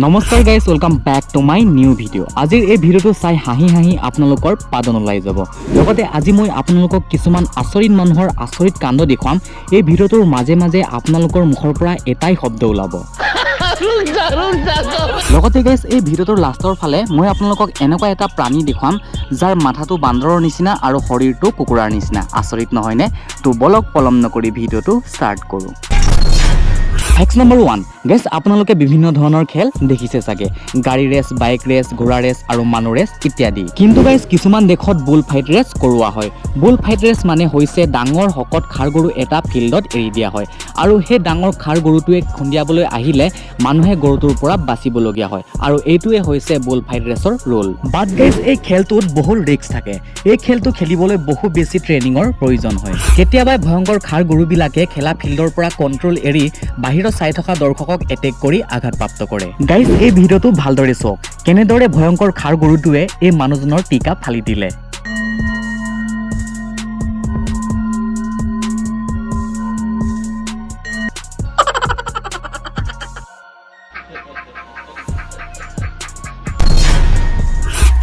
নমস্কাৰ guys, welcome back to my new video'. আজিৰ এই ভিডিঅ'টো চাই হাঁহি হাঁহি আপোনালোকৰ পাদন ওলাই যাব। লগতে আজি মই আপোনালোকক কিছুমান আচৰিত মানুহৰ আচৰিত কাণ্ড দেখুৱাম। এই ভিডিঅ'টোৰ মাজে মাজে আপোনালোকৰ মুখৰ পৰা এটাই শব্দ ওলাব। লগতে গাইজ এই ভিডিঅ'টোৰ লাষ্টৰ ফালে মই আপোনালোকক এনেকুৱা এটা প্ৰাণী দেখুৱাম যাৰ মাথাটো বান্দৰৰ নিচিনা আৰু শৰীৰটো কুকুৰাৰ নিচিনা। আচৰিত নহয়নে? তো বলক পলম নকৰি ভিডিঅ'টো ষ্টাৰ্ট কৰোঁ। ফেক্ট নম্বৰ 1, গেছ আপোনালোকে বিভিন্ন ধৰণৰ খেল দেখিছে চাগে, গাড়ী ৰেচ, বাইক ৰেচ, ঘোঁৰা ৰেচ আৰু মানুহ ৰেচ ইত্যাদি। কিন্তু গাইজ কিছুমান দেশত বুল ফাইট ৰেচ কৰোৱা হয়। বুল ফাইট ৰেচ মানে হৈছে ডাঙৰ শকত ষাঁড় গৰু এটা ফিল্ডত এৰি দিয়া হয় আৰু সেই ডাঙৰ ষাঁড় গৰুটোৱে খুন্দিয়াবলৈ আহিলে মানুহে গৰুটোৰ পৰা বাচিবলগীয়া হয় আৰু এইটোৱে হৈছে বুল ফাইট ৰেচৰ ৰোল। বাট গাইজ এই খেলটোত বহুত ৰিস্ক থাকে। এই খেলটো খেলিবলৈ বহু বেছি ট্ৰেইনিঙৰ প্ৰয়োজন হয়। কেতিয়াবা ভয়ংকৰ ষাঁড় গৰুবিলাকে খেলা ফিল্ডৰ পৰা কণ্ট্ৰল এৰি বাহিৰত চাই থকা দৰ্শকক এটেক কৰি আঘাতপ্ৰাপ্ত কৰে। গাইজ এই ভিডিঅ'টো ভালদৰে চাওক, কেনেদৰে ভয়ংকৰ ষাঁড় গৰুটোৱে এই মানুহজনৰ টিকা ফালি দিলে।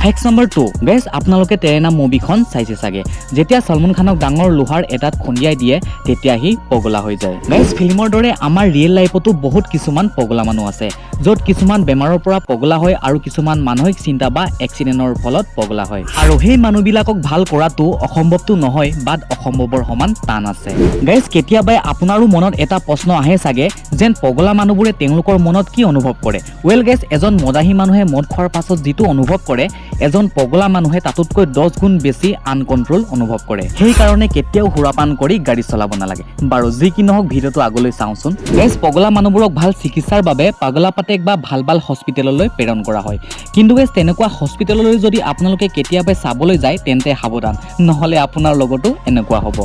ফেক্ট নম্বৰ 2, গাইজ আপোনালোকে তেৰেনা মুভিখন চাইছে চাগে। যেতিয়া ছলমান খানক ডাঙৰ লোহাৰ এটাত খুন্দিয়াই দিয়ে তেতিয়া সি পগলা হৈ যায়। গাইজ ফিল্মৰ দৰে আমাৰ ৰিয়েল লাইফতো বহুত কিছুমান পগলা মানুহ আছে, য'ত কিছুমান বেমাৰৰ পৰা পগলা হয় আৰু কিছুমান মানসিক চিন্তা বা এক্সিডেণ্টৰ ফলত পগলা হয়। আৰু সেই মানুহবিলাকক ভাল কৰাটো অসম্ভৱটো নহয়, বাট অসম্ভৱৰ সমান টান আছে। গাইজ কেতিয়াবাই আপোনাৰো মনত এটা প্ৰশ্ন আহে চাগে, যেন পগলা মানুহবোৰে তেওঁলোকৰ মনত কি অনুভৱ কৰে। ৱেল গাইজ, এজন মদাহী মানুহে মদ খোৱাৰ পাছত যিটো অনুভৱ কৰে, এজন পগলা মানুহে তাতোতকৈ 10 গুণ বেছি আনকণ্ট্ৰল অনুভৱ কৰে। সেইকাৰণে কেতিয়াও সুৰাপান কৰি গাড়ী চলাব নালাগে। বাৰু যি কি নহওক, ভিডিঅ'টো আগলৈ চাওঁচোন। গাইজ পগলা মানুহবোৰক ভাল চিকিৎসাৰ বাবে পাগলাপাতেক বা ভাল হস্পিটেললৈ প্ৰেৰণ কৰা হয়। কিন্তু গাইজ তেনেকুৱা হস্পিটেললৈ যদি আপোনালোকে কেতিয়াবা চাবলৈ যায় তেন্তে সাৱধান, নহ'লে আপোনাৰ লগতো এনেকুৱা হ'ব।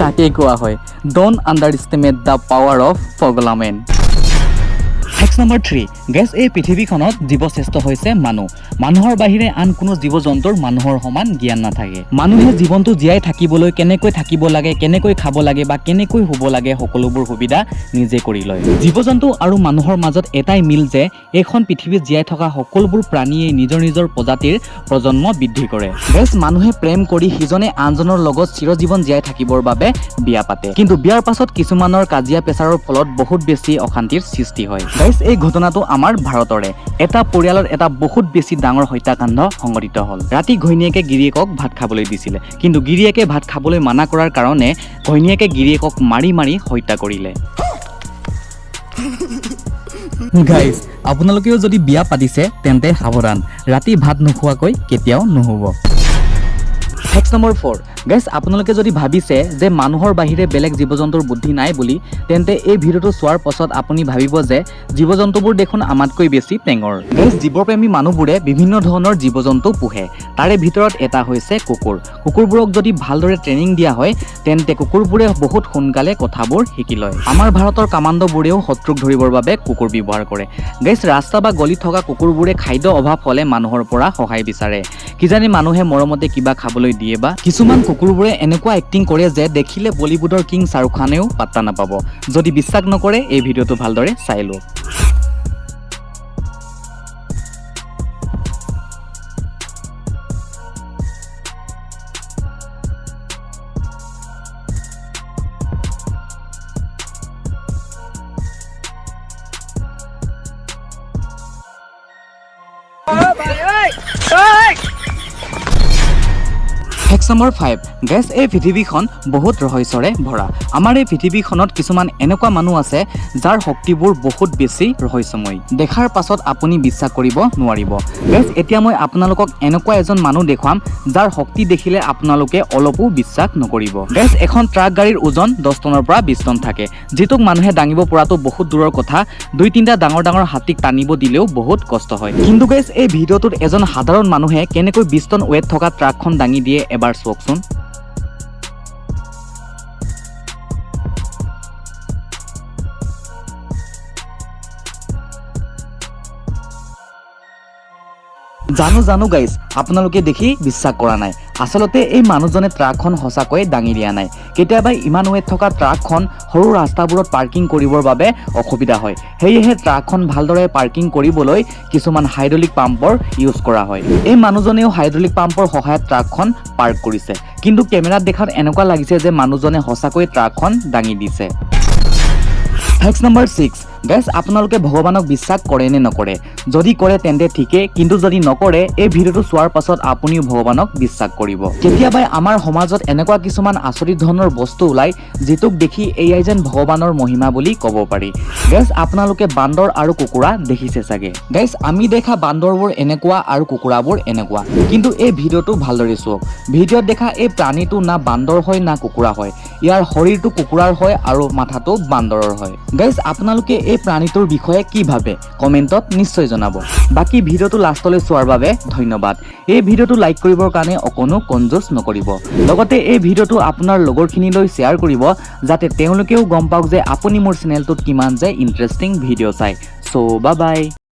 তাকেই কোৱা হয়, ডোন্ট আণ্ডাৰএষ্টিমেট দ্য পাৱাৰ অফ পগলা মেন। ফেক্ট নম্বৰ 3, গেছ এই পৃথিৱীখনত জীৱশ্ৰেষ্ঠ হৈছে মানুহ। মানুহৰ বাহিৰে আন কোনো জীৱ জন্তুৰ মানুহৰ সমান জ্ঞান নাথাকে। মানুহে জীৱনটো জীয়াই থাকিবলৈ কেনেকৈ থাকিব লাগে, কেনেকৈ খাব লাগে বা কেনেকৈ শুব লাগে, সকলোবোৰ সুবিধা নিজে কৰি লয়। জীৱ জন্তু আৰু মানুহৰ মাজত এটাই মিল যে এইখন পৃথিৱীত জীয়াই থকা সকলোবোৰ প্ৰাণীয়ে নিজৰ নিজৰ প্ৰজাতিৰ প্ৰজন্ম বৃদ্ধি কৰে। গেছ মানুহে প্ৰেম কৰি সিজনে আনজনৰ লগত চিৰজীৱন জীয়াই থাকিবৰ বাবে বিয়া পাতে, কিন্তু বিয়াৰ পাছত কিছুমানৰ কাজিয়া পেচাৰৰ ফলত বহুত বেছি অশান্তিৰ সৃষ্টি হয়। এই ঘটনাটো আমাৰ ভাৰতৰে এটা পৰিয়ালত এটা বহুত বেছি ডাঙৰ হত্যাকাণ্ড সংঘটিত হ'ল। ৰাতি ঘৈণীয়েকে গিৰিয়েকক ভাত খাবলৈ দিছিলে, কিন্তু গিৰিয়েকে ভাত খাবলৈ মানা কৰাৰ কাৰণে ঘৈণীয়েকে গিৰিয়েকক মাৰি মাৰি হত্যা কৰিলে। গাইজ আপোনালোকেও যদি বিয়া পাতিছে তেন্তে সাৱধান, ৰাতি ভাত নোখোৱাকৈ কেতিয়াও নুশুব। ফেক্ট নম্বৰ 4, গাইজ আপোনালোকে যদি ভাবিছে যে মানুহৰ বাহিৰে বেলেগ জীৱ জন্তুৰ বুদ্ধি নাই বুলি, তেন্তে এই ভিডিঅ'টো চোৱাৰ পাছত আপুনি ভাবিব যে জীৱ জন্তুবোৰ দেখোন আমাতকৈ বেছি টেঙৰ। গাইজ জীৱপ্ৰেমী মানুহবোৰে বিভিন্ন ধৰণৰ জীৱ জন্তু পোহে, তাৰে ভিতৰত এটা হৈছে কুকুৰ। কুকুৰবোৰক যদি ভালদৰে ট্ৰেইনিং দিয়া হয় তেন্তে কুকুৰবোৰে বহুত সোনকালে কথাবোৰ শিকি লয়। আমাৰ ভাৰতৰ কামাণ্ডোবোৰেও শত্ৰুক ধৰিবৰ বাবে কুকুৰ ব্যৱহাৰ কৰে। গাইজ ৰাস্তা বা গলিত থকা কুকুৰবোৰে খাদ্য অভাৱ হ'লে মানুহৰ পৰা সহায় বিচাৰে, কিজানি মানুহে মৰমতে কিবা খাবলৈ দিয়ে বা কিছুমান কুকুৰবোৰে এনেকুৱা এক্টিং কৰে যে দেখিলে বলিউডৰ কিং শ্বাহৰুখ খানেও পাত্তা নাপাব। যদি বিশ্বাস নকৰে এই ভিডিঅ'টো ভালদৰে চাই লওক। ফেক্ট নম্বৰ 5, গেছ এই পৃথিৱীখন বহুত ৰহস্যৰে ভৰা। আমাৰ এই পৃথিৱীখনত কিছুমান এনেকুৱা মানুহ আছে যাৰ শক্তিবোৰ বহুত বেছি ৰহস্যময়, দেখাৰ পাছত আপুনি বিশ্বাস কৰিব নোৱাৰিব। গেছ এতিয়া মই আপোনালোকক এনেকুৱা এজন মানুহ দেখুৱাম যাৰ শক্তি দেখিলে আপোনালোকে অলপো বিশ্বাস নকৰিব। গেছ এখন ট্ৰাক গাড়ীৰ ওজন 10 টনৰ পৰা 20 টন থাকে, যিটোক মানুহে দাঙিব পৰাটো বহুত দূৰৰ কথা। 2-3টা ডাঙৰ ডাঙৰ হাতীক টানিব দিলেও বহুত কষ্ট হয়। কিন্তু গেছ এই ভিডিঅ'টোত এজন সাধাৰণ মানুহে কেনেকৈ 20 টন ৱেট থকা ট্ৰাকখন দাঙি দিয়ে এবাৰ চাওকচোন। জানো গাইজ, আপোনালোকে দেখি বিশ্বাস কৰা নাই। আচলতে এই মানুহজনে ট্ৰাকখন সঁচাকৈ দাঙি দিয়া নাই। কেতিয়াবা ইমান ৱেট থকা ট্ৰাকখন সৰু ৰাস্তাবোৰত পাৰ্কিং কৰিবৰ বাবে অসুবিধা হয়। সেয়েহে ট্ৰাকখন ভালদৰে পাৰ্কিং কৰিবলৈ কিছুমান হাইড্ৰলিক পাম্পৰ ইউজ কৰা হয়। এই মানুহজনেও হাইড্ৰলিক পাম্পৰ সহায়ত ট্ৰাকখন পাৰ্ক কৰিছে, কিন্তু কেমেৰাত দেখাত এনেকুৱা লাগিছে যে মানুহজনে সঁচাকৈ ট্ৰাকখন দাঙি দিছে। ফেক্ট নম্বৰ 6, গাইজ আপোনালোকে ভগৱানক বিশ্বাস কৰে নে নকৰে? যদি কৰে তেন্তে ঠিকেই, কিন্তু যদি নকৰে এই ভিডিঅ'টো চোৱাৰ পাছত আপুনিও ভগৱানক বিশ্বাস কৰিব। কেতিয়াবা আমাৰ সমাজত এনেকুৱা কিছুমান আচৰিত ধৰণৰ বস্তু ওলায় যিটোক দেখি এয়াই যেন ভগৱানৰ মহিমা বুলি ক'ব পাৰি। গাইজ আপোনালোকে বান্দৰ আৰু কুকুৰা দেখিছে চাগে। গাইজ আমি দেখা বান্দৰবোৰ এনেকুৱা আৰু কুকুৰাবোৰ এনেকুৱা, কিন্তু এই ভিডিঅ'টো ভালদৰে চাওক। ভিডিঅ'ত দেখা এই প্ৰাণীটো না বান্দৰ হয় না কুকুৰা হয়। ইয়াৰ শৰীৰটো কুকুৰাৰ হয় আৰু মাথাটো বান্দৰৰ হয়। গাইজ আপোনালোকে এই প্ৰাণীটোৰ বিষয়ে কি ভাবে কমেণ্টত নিশ্চয় জনাব। বাকী ভিডিঅ'টো লাষ্টলৈ চোৱাৰ বাবে ধন্যবাদ। এই ভিডিঅ'টো লাইক কৰিবৰ কাৰণে অকণো কনজুচ নকৰিব। লগতে এই ভিডিঅ'টো আপোনাৰ লগৰখিনিলৈ শ্বেয়াৰ কৰিব, যাতে তেওঁলোকেও গম পাওক যে আপুনি মোৰ চেনেলটোত কিমান যে ইণ্টাৰেষ্টিং ভিডিঅ' চায়। চ' বাই বাই।